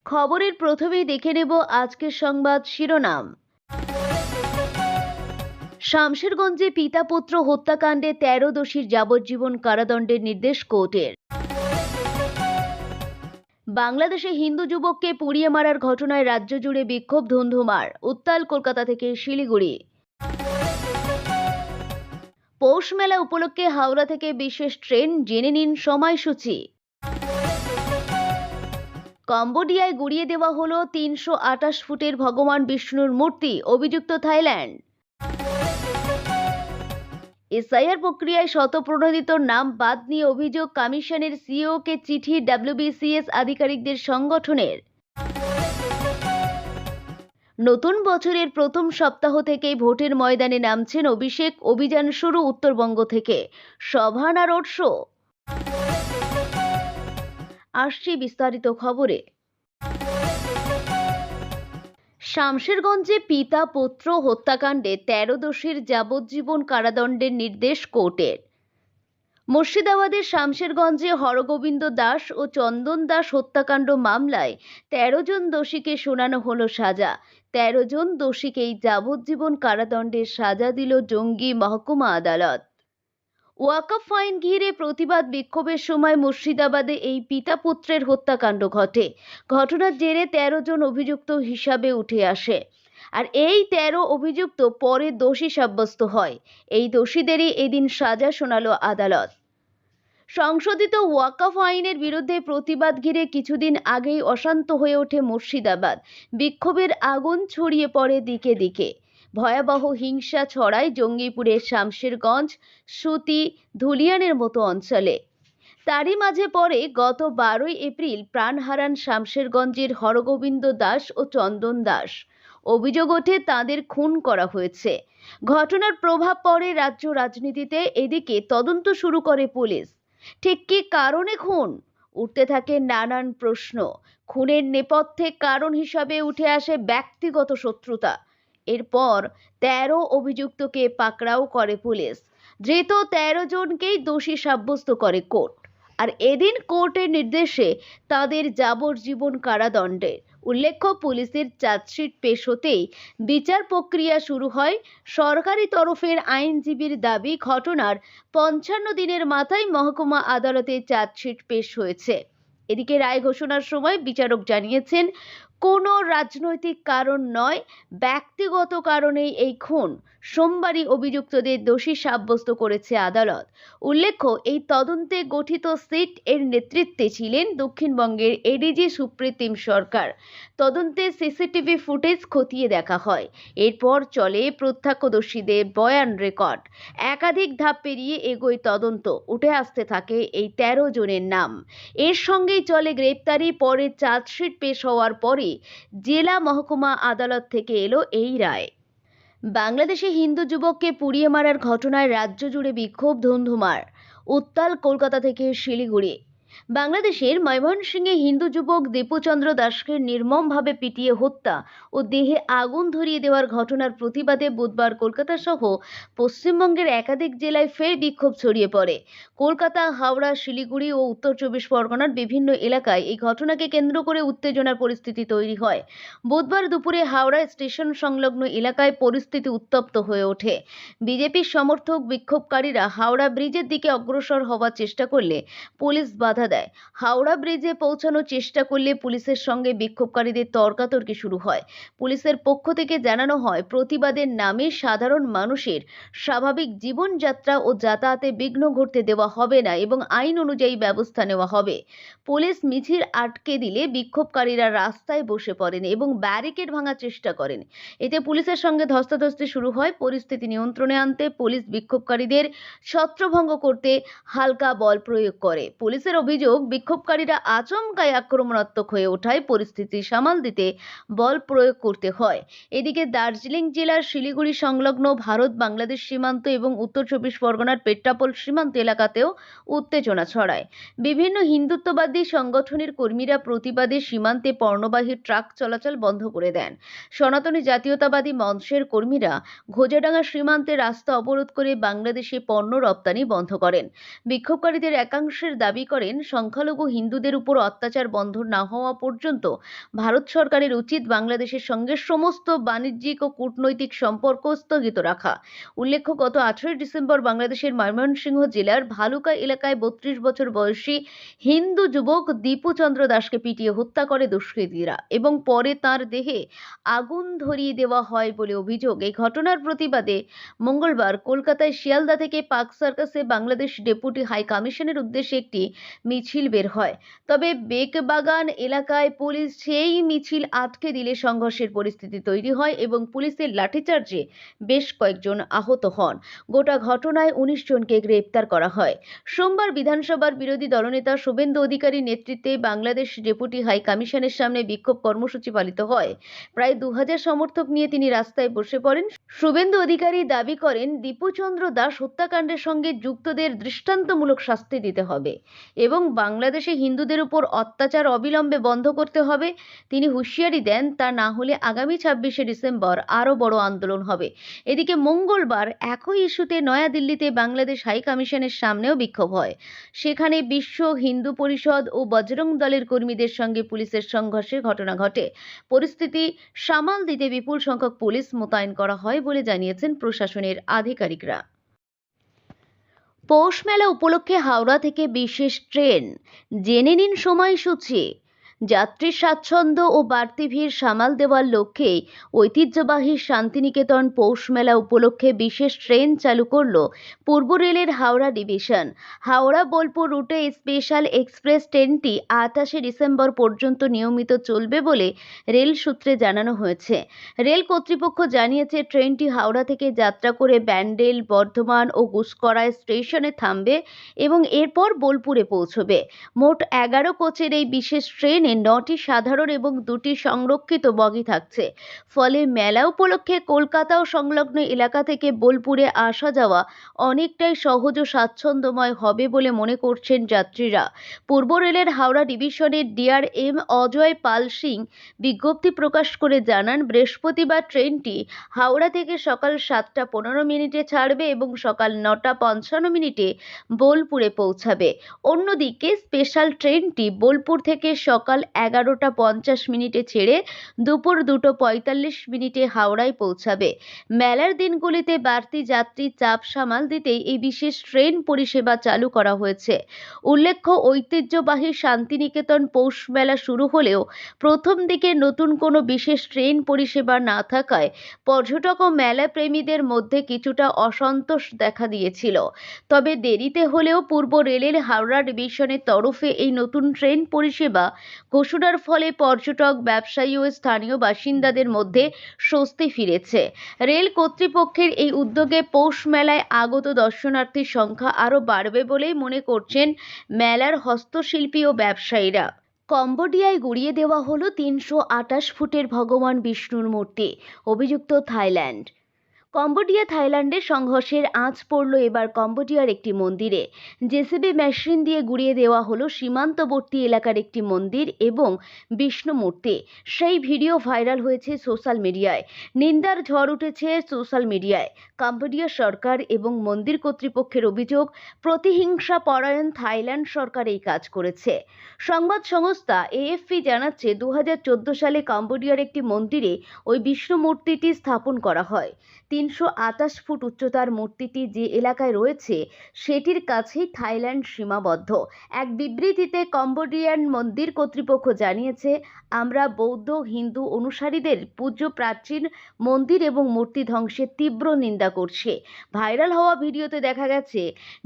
খবরের প্রথমেই দেখে নেব আজকের সংবাদ শিরোনাম। শামশেরগঞ্জে পিতা পুত্র হত্যাকাণ্ডে ১৩ দোষীর যাবজ্জীবন কারাদণ্ডের নির্দেশ কোর্টের। বাংলাদেশে হিন্দু যুবককে পুড়িয়ে মারার ঘটনায় রাজ্য জুড়ে বিক্ষোভ ধুন্ধুমার, উত্তাল কলকাতা থেকে শিলিগুড়ি। পৌষ মেলা উপলক্ষে হাওড়া থেকে বিশেষ ট্রেন, জেনে নিন সময়সূচি। কম্বোডিয়ায় গুড়িয়ে দেওয়া হলো ৩২৮ ফুটের ভগবান বিষ্ণুর মূর্তি, অভিযুক্ত থাইল্যান্ড। এসআইআর প্রক্রিয়ায় শতপ্রণোদিত নাম বাদ নিয়ে অভিযোগ, কমিশনের সিইওকে চিঠি ডব্লিউবিসিএস আধিকারিকদের সংগঠনের। নতুন বছরের প্রথম সপ্তাহ থেকেই ভোটের ময়দানে নামছেন অভিষেক, অভিযান শুরু উত্তরবঙ্গ থেকে, সভা না রোড শো। আসছি বিস্তারিত খবরে। শামশেরগঞ্জে পিতা পুত্র হত্যাকাণ্ডে ১৩ দোষীর যাবজ্জীবন কারাদণ্ডের নির্দেশ কোর্টের। মুর্শিদাবাদের শামশেরগঞ্জে হরগোবিন্দ দাস ও চন্দন দাস হত্যাকাণ্ড মামলায় ১৩ জন দোষীকে শোনানো হলো সাজা। ১৩ জন দোষীকেই যাবজ্জীবন কারাদণ্ডের সাজা দিল জঙ্গি মহকুমা আদালত। ওয়াকফ আইন ঘিরে প্রতিবাদ বিক্ষোভের সময় মুর্শিদাবাদে এই পিতা পুত্রের হত্যাকাণ্ড ঘটে। ঘটনার জেরে ১৩ জন অভিযুক্ত হিসাবে উঠে আসে, আর এই ১৩ অভিযুক্ত পরে দোষী সাব্যস্ত হয়। এই দোষীদেরই এদিন সাজা শোনালো আদালত। সংশোধিত ওয়াকফ আইনের বিরুদ্ধে প্রতিবাদ ঘিরে কিছুদিন আগেই অশান্ত হয়ে ওঠে মুর্শিদাবাদ। বিক্ষোভের আগুন ছড়িয়ে পড়ে দিকে দিকে। ভয়াবহ হিংসা ছড়ায় জঙ্গিপুরের শামশেরগঞ্জ, সুতি, ধুলিয়ানের মতো অঞ্চলে। তারই মাঝে পরে গত ১২ই এপ্রিল প্রাণ হারান শামশেরগঞ্জের হরগোবিন্দ দাস ও চন্দন দাস। অভিযোগ ওঠে তাঁদের খুন করা হয়েছে। ঘটনার প্রভাব পড়ে রাজ্য রাজনীতিতে। এদিকে তদন্ত শুরু করে পুলিশ। ঠিক কী কারণে খুন? উঠতে থাকে নানান প্রশ্ন। খুনের নেপথ্যে কারণ হিসাবে উঠে আসে ব্যক্তিগত শত্রুতা। এরপর ১৩ অভিযুক্তকে পাকড়াও করে পুলিশ। ধৃত ১৩ জনকেই দোষী সাব্যস্ত করে কোর্ট। আর এদিন কোর্টের নির্দেশে তাদের যাবজ্জীবন কারাদণ্ডের। উল্লেখ্য, পুলিশের চার্জশিট পেশ হতেই বিচার প্রক্রিয়া শুরু হয়। সরকারি তরফের আইনজীবীর দাবি, ঘটনার ৫৫ দিনের মাথায় মহকুমা আদালতে চার্জশিট পেশ হয়েছে। এদিকে রায় ঘোষণার সময় বিচারক জানিয়েছেন, কোনো রাজনৈতিক কারণ নয়, ব্যক্তিগত কারণেই এই খুন। সোমবারই অভিযুক্তদের দোষী সাব্যস্ত করেছে আদালত। উল্লেখ্য, এই তদন্তে গঠিত সিট এর নেতৃত্বে ছিলেন দক্ষিণবঙ্গের এডিজি সুপ্রীতিম সরকার। তদন্তে সিসিটিভি ফুটেজ খতিয়ে দেখা হয়। এরপর চলে প্রত্যক্ষদর্শীদের বয়ান রেকর্ড। একাধিক ধাপ পেরিয়ে এগোয় তদন্ত। উঠে আসতে থাকে এই ১৩ জনের নাম। এর সঙ্গেই চলে গ্রেপ্তারি। পরে চার্জশিট পেশ হওয়ার পরে জেলা মহকুমা আদালত থেকে এলো এই রায়। বাংলাদেশে হিন্দু যুবককে পুড়িয়ে মারার ঘটনায় রাজ্য জুড়ে বিক্ষোভ ধুন্ধুমার, উত্তাল কলকাতা থেকে শিলিগুড়ি। বাংলাদেশের ময়মনসিংহে হিন্দু যুবক দীপুচন্দ্র দাসকে নির্মমভাবে পিটিয়ে হত্যা ও দেহে আগুন ধরিয়ে দেওয়ার ঘটনার প্রতিবাদে বুধবার কলকাতা সহ পশ্চিমবঙ্গের একাধিক জেলায় ফের বিক্ষোভ ছড়িয়ে পড়ে। কলকাতা, হাওড়া, শিলিগুড়ি ও উত্তর চব্বিশ পরগনার বিভিন্ন এলাকায় এই ঘটনাকে কেন্দ্র করে উত্তেজনার পরিস্থিতি তৈরি হয়। বুধবার দুপুরে হাওড়া স্টেশন সংলগ্ন এলাকায় পরিস্থিতি উত্তপ্ত হয়ে ওঠে। বিজেপির সমর্থক বিক্ষোভকারীরা হাওড়া ব্রিজের দিকে অগ্রসর হওয়ার চেষ্টা করলে পুলিশ বাধা দেয়। হাওড়া ব্রিজে পৌঁছানোর চেষ্টা করলে পুলিশের সঙ্গে বিক্ষোভকারীদের তর্কাতর্কি শুরু হয়। পুলিশের পক্ষ থেকে জানানো হয়, প্রতিবাদের নামে সাধারণ মানুষের স্বাভাবিক জীবনযাত্রা ও যাতায়াতে বিঘ্ন ঘটতে দেওয়া হবে না এবং আইন অনুযায়ী ব্যবস্থা নেওয়া হবে। পুলিশ মিছিল আটকে দিলে বিক্ষোভকারীরা রাস্তায় বসে পড়েন এবং ব্যারিকেড ভাঙার চেষ্টা করেন। এতে পুলিশের সঙ্গে ধস্তাধস্তি শুরু হয়। পরিস্থিতি নিয়ন্ত্রণে আনতে পুলিশ বিক্ষোভকারীদের ছত্রভঙ্গ করতে হালকা বল প্রয়োগ করে। পুলিশের অভিযোগ, বিক্ষোভকারীরা আচমকাই আক্রমণাত্মক হয়ে ওঠায় পরিস্থিতি সামাল দিতে বল প্রয়োগ করতে হয়। এদিকে দার্জিলিং জেলার শিলিগুড়ি সংলগ্ন ভারত বাংলাদেশ সীমান্ত এবং উত্তর চব্বিশ পরগনার পেট্রাপোল সীমান্ত এলাকাতেও উত্তেজনা ছড়ায়। বিভিন্ন হিন্দুত্ববাদী সংগঠনের কর্মীরা প্রতিবাদে সীমান্তে পণ্যবাহী ট্রাক চলাচল বন্ধ করে দেন। সনাতনী জাতীয়তাবাদী মঞ্চের কর্মীরা ঘোজাডাঙ্গা সীমান্তে রাস্তা অবরোধ করে বাংলাদেশে পণ্য রপ্তানি বন্ধ করেন। বিক্ষোভকারীদের একাংশের দাবি করেন, সংখ্যালঘু হিন্দুদের উপর অত্যাচার বন্ধ না হওয়া পর্যন্ত ভারত সরকারের উচিত বাংলাদেশের সঙ্গে সমস্ত বাণিজ্যিক ও কূটনৈতিক সম্পর্ক স্থগিত রাখা। উল্লেখ্য, গত 18 ডিসেম্বর বাংলাদেশের ময়মনসিংহ জেলার ভালুকা এলাকায় 32 বছর বয়সী হিন্দু যুবক দীপু চন্দ্র দাসকে পিটিয়ে হত্যা করে দুষ্কৃতীরা এবং পরে তার দেহে আগুন ধরিয়ে দেওয়া হয় বলে অভিযোগ। এই ঘটনার প্রতিবাদে মঙ্গলবার কলকাতায় শিয়ালদা থেকে পার্ক সার্কাসে বাংলাদেশ ডেপুটি হাই কমিশনের উদ্দেশ্যে একটি মিছিল বের হয়। তবে বেকবাগান এলাকায় পুলিশ সেই মিছিল আটকে দিলে সংঘর্ষের পরিস্থিতি তৈরি হয় এবং পুলিশের লাঠিচার্জে বেশ কয়েকজন আহত হন। গোটা ঘটনায় 19 জনকে গ্রেপ্তার করা হয়। সোমবার বিধানসভার বিরোধী দলনেতা শুভেন্দু অধিকারীর নেতৃত্বে বাংলাদেশ ডেপুটি হাই কমিশনের সামনে বিক্ষোভ কর্মসূচি পালিত হয়। প্রায় 2000 সমর্থক নিয়ে তিনি রাস্তায় বসে পড়েন। শুভেন্দু অধিকারী দাবি করেন, দীপু চন্দ্র দাস হত্যাকাণ্ডের সঙ্গে যুক্তদের দৃষ্টান্তমূলক শাস্তি দিতে হবে এবং বাংলাদেশে হিন্দুদের উপর অত্যাচার অবিলম্বে বন্ধ করতে হবে। তিনি হুঁশিয়ারি দেন, তা না হলে আগামী 26শে ডিসেম্বর আরও বড় আন্দোলন হবে। এদিকে মঙ্গলবার একই ইস্যুতে নয়াদিল্লিতে বাংলাদেশ হাই কমিশনের সামনেও বিক্ষোভ হয়। সেখানে বিশ্ব হিন্দু পরিষদ ও বজরং দলের কর্মীদের সঙ্গে পুলিশের সংঘর্ষের ঘটনা ঘটে। পরিস্থিতি সামাল দিতে বিপুল সংখ্যক পুলিশ মোতায়েন করা হয় বলে জানিয়েছেন প্রশাসনের আধিকারিকরা। পৌষ মেলা উপলক্ষে হাওড়া থেকে বিশেষ ট্রেন, জেনে নিন সময়সূচি। যাত্রীর স্বাচ্ছন্দ্য ও বাড়তি ভিড় সামাল দেওয়ার লক্ষ্যে ঐতিহ্যবাহী শান্তিনিকেতন পৌষ মেলা উপলক্ষে বিশেষ ট্রেন চালু করল পূর্ব রেলের হাওড়া ডিভিশন। হাওড়া বোলপুর রুটে এই স্পেশাল এক্সপ্রেস ট্রেনটি 28শে ডিসেম্বর পর্যন্ত নিয়মিত চলবে বলে রেল সূত্রে জানানো হয়েছে। রেল কর্তৃপক্ষ জানিয়েছে, ট্রেনটি হাওড়া থেকে যাত্রা করে ব্যান্ডেল, বর্ধমান ও গুসকরায় স্টেশনে থামবে এবং এরপর বোলপুরে পৌঁছবে। মোট 11 কোচের এই বিশেষ ট্রেনে 9টি সাধারণ এবং 2টি সংরক্ষিত বগি থাকছে। ফলে মেলা উপলক্ষে কলকাতা ও সংলগ্ন এলাকা থেকে বোলপুরে আসা যাওয়া অনেকটাই সহজ ও স্বাচ্ছন্দ্যময় হবে বলে মনে করছেন যাত্রীরা। পূর্ব রেলের হাওড়া ডিভিশনের ডিআরএম অজয় পাল সিং বিজ্ঞপ্তি প্রকাশ করে জানান, বৃহস্পতিবার ট্রেনটি হাওড়া থেকে সকাল 7টা15 ছাড়বে এবং সকাল 9টা55 বোলপুরে পৌঁছাবে। অন্যদিকে স্পেশাল ট্রেনটি বোলপুর থেকে সকাল 11টা50 ছেড়ে দুপুর 2টা45 হাওড়ায় পৌঁছাবে। মেলার দিনগুলিতে বাড়তি যাত্রী চাপ সামাল দিতেই এই বিশেষ ট্রেন পরিষেবা চালু করা হয়েছে। উল্লেখ্য, ঐতিহ্যবাহী শান্তিনিকেতন পৌষ মেলা শুরু হলেও প্রথম দিকে নতুন কোনো বিশেষ ট্রেন পরিষেবা না থাকায় পর্যটক ও মেলা প্রেমীদের মধ্যে কিছুটা অসন্তোষ দেখা দিয়েছিল। তবে দেরিতে হলেও পূর্ব রেলের হাওড়া ডিভিশনের তরফে এই নতুন ট্রেন পরিষেবা ঘোষণার ফলে পর্যটক, ব্যবসায়ী ও স্থানীয় বাসিন্দাদের মধ্যে স্বস্তি ফিরেছে। রেল কর্তৃপক্ষের এই উদ্যোগে পৌষ মেলায় আগত দর্শনার্থীর সংখ্যা আরও বাড়বে বলেই মনে করছেন মেলার হস্তশিল্পী ও ব্যবসায়ীরা। কম্বোডিয়ায় গুড়িয়ে দেওয়া হলো 328 ফুটের ভগবান বিষ্ণুর মূর্তি, অভিযুক্ত থাইল্যান্ড। কম্বোডিয়া থাইল্যান্ডে সংঘর্ষের আঁচ পড়ল এবার কম্বোডিয়ার একটি মন্দিরে। জেসিবি মেশিন দিয়ে গুড়িয়ে দেওয়া হলো সীমান্তবর্তী এলাকার একটি মন্দির এবং বিষ্ণু মূর্তি। সেই ভিডিও ভাইরাল হয়েছে সোশ্যাল মিডিয়ায়। নিন্দার ঝড় উঠেছে সোশ্যাল মিডিয়ায়। কম্বোডিয়া সরকার এবং মন্দির কর্তৃপক্ষের অভিযোগ, প্রতিহিংসা পরায়ণ থাইল্যান্ড সরকার এই কাজ করেছে। সংবাদ সংস্থা এএফপি জানাচ্ছে, 2014 সালে কম্বোডিয়ার একটি মন্দিরে ওই বিষ্ণু মূর্তিটি স্থাপন করা হয়। 328 ফুট উচ্চতার মূর্তিটি যে এলাকায় রয়েছে সেটির কাছেই থাইল্যান্ড সীমাবদ্ধ। এক বিবৃতিতে কম্বোডিয়ান মন্দির কর্তৃপক্ষ জানিয়েছে, আমরা বৌদ্ধ, হিন্দু অনুসারীদের পূজ্য প্রাচীন মন্দির এবং মূর্তি ধ্বংসের তীব্র নিন্দা করছে। ভাইরাল হওয়া ভিডিওতে দেখা গেছে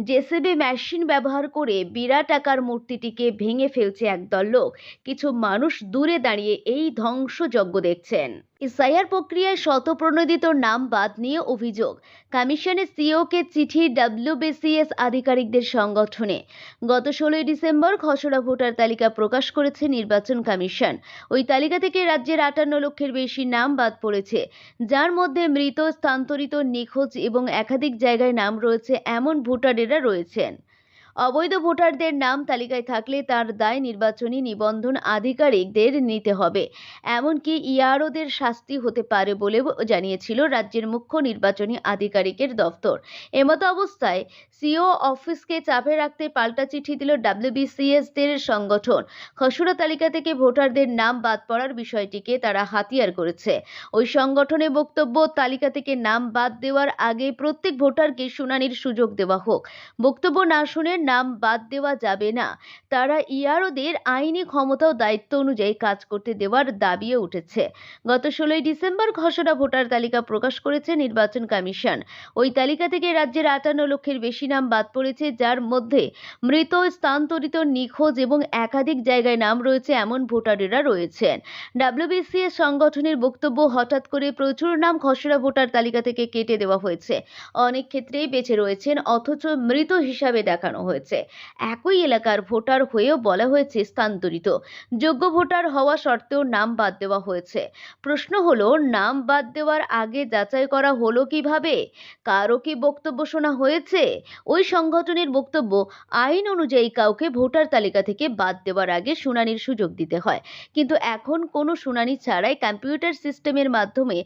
জেসিবি মেশিন ব্যবহার করে বিরাট আকার মূর্তিটিকে ভেঙে ফেলছে একদল লোক। কিছু মানুষ দূরে দাঁড়িয়ে এই ধ্বংসযজ্ঞ দেখছেন। এসআইআর প্রক্রিয়ায় শতপ্রণোদিত নাম বাদ নিয়ে অভিযোগ। কমিশনের সিইওকে চিঠি ডব্লিউবিসিএস আধিকারিকদের সংগঠনে। গত 16 ডিসেম্বর খসড়া ভোটার তালিকা প্রকাশ করেছে নির্বাচন কমিশন। ওই তালিকা থেকে রাজ্যের 58 লক্ষের বেশি নাম বাদ পড়েছে, যার মধ্যে মৃত, স্থানান্তরিত, নিখোঁজ এবং একাধিক জায়গায় নাম রয়েছে এমন ভোটারেরা রয়েছেন। অবৈধ ভোটারদের নাম তালিকায় থাকলে তার দায় নির্বাচনী নিবন্ধন আধিকারিকদের নিতে হবে। এমনকি ইআরওদের শাস্তি হতে পারে বলেও জানিয়েছিল রাজ্যের মুখ্য নির্বাচনী আধিকারিকের দফতর। এমতো অবস্থায় সিও অফিসকে চাপে রাখতে পাল্টা চিঠি দিল ডাব্লিউবিসিএস-দের সংগঠন। খসড়া তালিকা থেকে ভোটারদের নাম বাদ পড়ার বিষয়টিকে তারা হাতিয়ার করেছে। ওই সংগঠনের বক্তব্য, তালিকা থেকে নাম বাদ দেওয়ার আগে প্রত্যেক ভোটারকে শুনানির সুযোগ দেওয়া হোক। বক্তব্য না শুনে নাম বাদ দেওয়া যাবে না। তারা ইআরওদের আইনি ক্ষমতা ও দায়িত্ব অনুযায়ী কাজ করতে দেওয়ার দাবিও উঠেছে। গত 16ই ডিসেম্বর খসড়া ভোটার তালিকা প্রকাশ করেছে নির্বাচন কমিশন। ওই তালিকা থেকে রাজ্যের 58 লক্ষের বেশি নাম বাদ পড়েছে, যার মধ্যে মৃত, স্থানান্তরিত, নিখোঁজ এবং একাধিক জায়গায় নাম রয়েছে এমন ভোটারেরা রয়েছেন। ডাব্লিউবিসিএস সংগঠনের বক্তব্য, হঠাৎ করে প্রচুর নাম খসড়া ভোটার তালিকা থেকে কেটে দেওয়া হয়েছে। অনেক ক্ষেত্রেই বেঁচে রয়েছেন অথচ মৃত হিসাবে দেখানো হয়েছে। একই এলাকার ভোটার হয়েও বলা হয়েছে স্থানান্তরিত। যোগ্য ভোটার হওয়া সত্ত্বেও নাম বাদ দেওয়া হয়েছে। প্রশ্ন হলো, নাম বাদ দেওয়ার আগে যাচাই করা হলো কিভাবে? কারো কি বক্তব্য শোনা হয়েছে? ওই সংগঠনের বক্তব্য, আইন অনুযায়ী কাউকে ভোটার তালিকা থেকে বাদ দেওয়ার আগে শুনানির সুযোগ দিতে হয়। কিন্তু এখন কোনো শুনানি ছাড়াই কম্পিউটার সিস্টেমের মাধ্যমে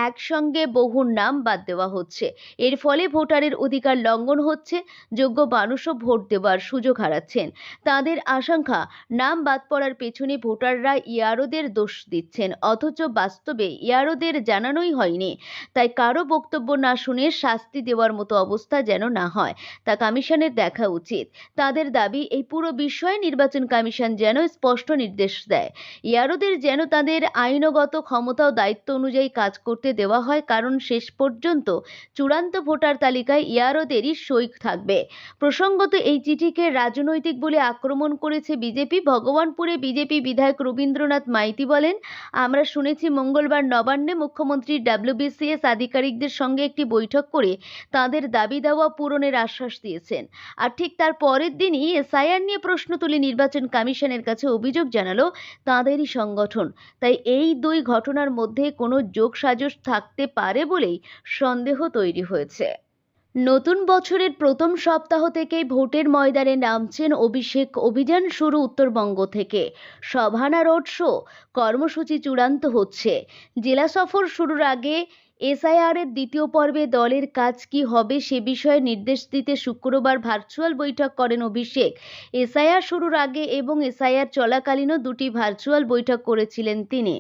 একসঙ্গে বহু নাম বাদ দেওয়া হচ্ছে। এর ফলে ভোটারের অধিকার লঙ্ঘন হচ্ছে। যোগ্য মানুষও ভোট দেওয়ার সুযোগ হারাচ্ছেন। তাদের আশঙ্কা, নাম বাদ পড়ার পেছনে ভোটাররা ইআরওদের দোষ দিচ্ছেন, অথচ বাস্তবে ইআরওদের জানানোই হয়নি। তাই কারো বক্তব্য না শুনে শাস্তি দেওয়ার মতো অবস্থা যেন না হয়, তা কমিশনের দেখা উচিত। তাদের দাবি, এই পুরো বিষয়ে নির্বাচন কমিশন যেন স্পষ্ট নির্দেশ দেয়। ইআরওদের যেন তাদের আইনগত ক্ষমতা ও দায়িত্ব অনুযায়ী কাজ করতে দেওয়া হয়, কারণ শেষ পর্যন্ত চূড়ান্ত ভোটার তালিকায় ইআরওদেরই সই থাকবে। প্রসঙ্গত, এই চিঠিকে রাজনৈতিক বলে আক্রমণ করেছে বিজেপি। ভগবানপুরে বিজেপি বিধায়ক রবীন্দ্রনাথ মাইতি বলেন, আমরা শুনেছি মঙ্গলবার নবান্নে মুখ্যমন্ত্রী ডাব্লিউবিসিএস আধিকারিকদের সঙ্গে একটি বৈঠক করে তাদের দাবি দাওয়া পূরণের আশ্বাস দিয়েছেন। আর ঠিক তার পরের দিনই এসআইআর নিয়ে প্রশ্ন তুলে নির্বাচন কমিশনের কাছে অভিযোগ জানালো তাঁদেরই সংগঠন। তাই এই দুই ঘটনার মধ্যে কোনো যোগসাজশ থাকতে পারে বলেই সন্দেহ তৈরি হয়েছে। নতুন বছরের প্রথম সপ্তাহ থেকেই ভোটের ময়দানে নামছেন অভিষেক। অভিযান শুরু উত্তরবঙ্গ থেকে। সভা না রোড শো, কর্মসূচি চূড়ান্ত হচ্ছে। জেলা সফর শুরুর আগে এসআইআরের দ্বিতীয় পর্বে দলের কাজ কি হবে সে বিষয়ে নির্দেশ দিতে শুক্রবার ভার্চুয়াল বৈঠক করেন অভিষেক। এসআইআর শুরুর আগে এবং এসআইআর চলাকালীনও দুটি ভার্চুয়াল বৈঠক করেছিলেন তিনি।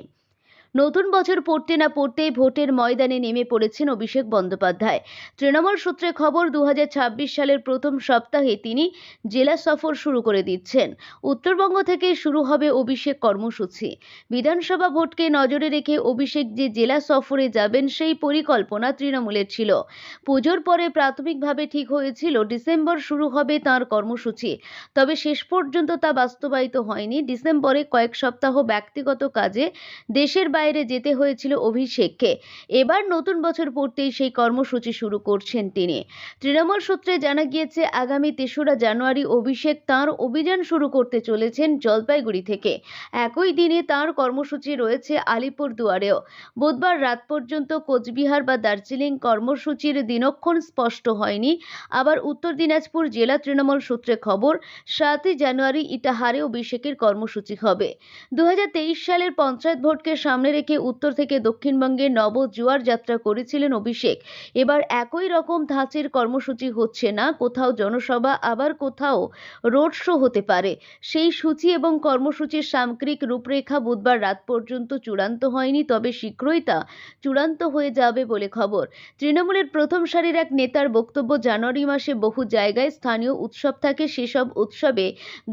নতুন বছর পড়তে না পড়তেই ভোটের ময়দানে নেমে পড়েছেন অভিষেক বন্দ্যোপাধ্যায়। তৃণমূল সূত্রে খবর, 2026 সালের প্রথম সপ্তাহে তিনি জেলা সফর শুরু করে দিচ্ছেন। উত্তরবঙ্গ থেকে শুরু হবে অভিষেক কর্মসূচি। বিধানসভা ভোটকে নজরে রেখে অভিষেক যে জেলা সফরে যাবেন সেই পরিকল্পনা তৃণমূলের ছিল। পুজোর পরে প্রাথমিকভাবে ঠিক হয়েছিল ডিসেম্বর শুরু হবে তাঁর কর্মসূচি। তবে শেষ পর্যন্ত তা বাস্তবায়িত হয়নি। ডিসেম্বরে কয়েক সপ্তাহ ব্যক্তিগত কাজে দেশের বাইরে যেতে হয়েছিল অভিষেককে। এবার নতুন বছর পড়তেই সেই কর্মসূচি শুরু করছেন তিনি। তৃণমূল সূত্রে জানা গিয়েছে, আগামী 3রা জানুয়ারি অভিষেক তাঁর অভিযান শুরু করতে চলেছেন জলপাইগুড়ি থেকে। একই দিনে তাঁর কর্মসূচি রয়েছে আলিপুরদুয়ারেও। বুধবার রাত পর্যন্ত কোচবিহার বা দার্জিলিং কর্মসূচির দিনক্ষণ স্পষ্ট হয়নি। আবার উত্তর দিনাজপুর জেলা তৃণমূল সূত্রে খবর, 7ই জানুয়ারি ইটাহারে অভিষেকের কর্মসূচি হবে। 2023 সালের পঞ্চায়েত ভোটকে সামনে রেখে উত্তর থেকে দক্ষিণবঙ্গে নবজোয়ার যাত্রা করেছিলেন অভিষেক। এবার একই রকম ধাঁচের কর্মসূচি হচ্ছে না। কোথাও জনসভা, আবার কোথাও রোড শো হতে পারে। সেই সূচি এবং কর্মসূচির সামগ্রিক রূপরেখা বুধবার রাত পর্যন্ত চূড়ান্ত হয়নি, তবে শীঘ্রই তা চূড়ান্ত হয়ে যাবে বলে খবর। তৃণমূলের প্রথম সারির এক নেতার বক্তব্য, জানুয়ারি মাসে বহু জায়গায় স্থানীয় উৎসব থাকে। সেসব উৎসবে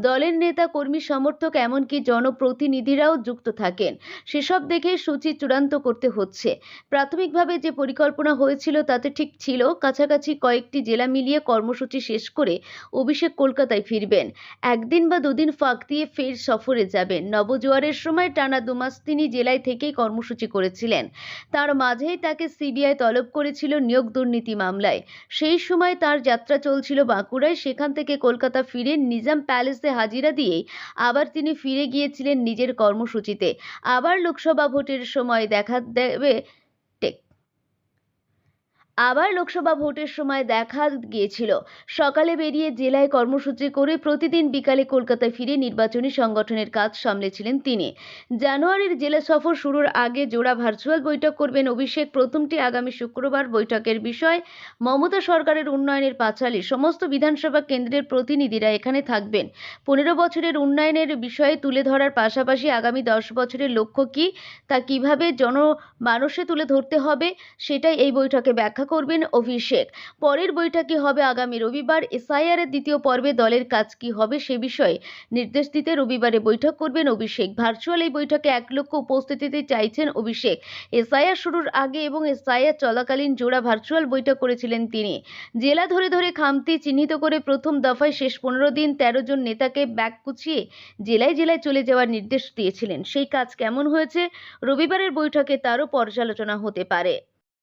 দলের নেতা, কর্মী, সমর্থক, এমনকি জনপ্রতিনিধিরাও যুক্ত থাকেন। সেসব দেখে সূচি চূড়ান্ত করতে হচ্ছে। প্রাথমিকভাবে যে পরিকল্পনা হয়েছিল তাতে ঠিক ছিল। কাছাকাছি কয়েকটি জেলা মিলিয়ে কর্মসূচি শেষ করে অভিষেক কলকাতায় ফিরবেন। একদিন বা দুদিন ফাঁক দিয়ে ফের সফরে যাবেন। নবজোয়ারের সময় টানা 2 মাস তিনি জেলায় থেকেই কর্মসূচি করেছিলেন। তার মাঝেই তাকে সিবিআই তলব করেছিল নিয়োগ দুর্নীতি মামলায়। সেই সময় তার যাত্রা চলছিল বাঁকুড়ায়। সেখান থেকে কলকাতা ফিরে নিজাম প্যালেসে হাজিরা দিয়েই আবার তিনি ফিরে গিয়েছিলেন নিজের কর্মসূচিতে। আবার লোকসভা ভোটের সময় দেখা দেবে টেক। আবার লোকসভা ভোটের সময় দেখা গিয়েছিল সকালে বেরিয়ে জেলায় কর্মসূচি করে প্রতিদিন বিকালে কলকাতায় ফিরে নির্বাচনী সংগঠনের কাজ সামলেছিলেন তিনি। জানুয়ারির জেলা সফর শুরুর আগে জোড়া ভার্চুয়াল বৈঠক করবেন অভিষেক। প্রথমটি আগামী শুক্রবার। বৈঠকের বিষয় মমতা সরকারের উন্নয়নের পাঁচালী। সমস্ত বিধানসভা কেন্দ্রের প্রতিনিধিরা এখানে থাকবেন। 15 বছরের উন্নয়নের বিষয়ে তুলে ধরার পাশাপাশি আগামী 10 বছরের লক্ষ্য কী তা কীভাবে জনমানসে তুলে ধরতে হবে সেটাই এই বৈঠকে ব্যাখ্যা করবেন অভিষেক। পরের বৈঠকই হবে আগামী রবিবার। এসআইআর এর দ্বিতীয় পর্বে দলের কাজ কী হবে সে বিষয়ে নির্দেশ দিতে রবিবারে বৈঠক করবেন অভিষেক। ভার্চুয়াল এই বৈঠকে 1 লক্ষ উপস্থিতিতে চাইছেন অভিষেক। এসআইআর শুরুর আগে এবং এসআইআর চলাকালীন জোড়া ভার্চুয়াল বৈঠক করেছিলেন তিনি। জেলা ধরে ধরে খামতি চিহ্নিত করে প্রথম দফায় শেষ 15 দিন 13 জন নেতাকে ব্যাগ গুছিয়ে জেলায় জেলায় চলে যাওয়ার নির্দেশ দিয়েছিলেন। সেই কাজ কেমন হয়েছে রবিবারের বৈঠকে তারও পর্যালোচনা হতে পারে।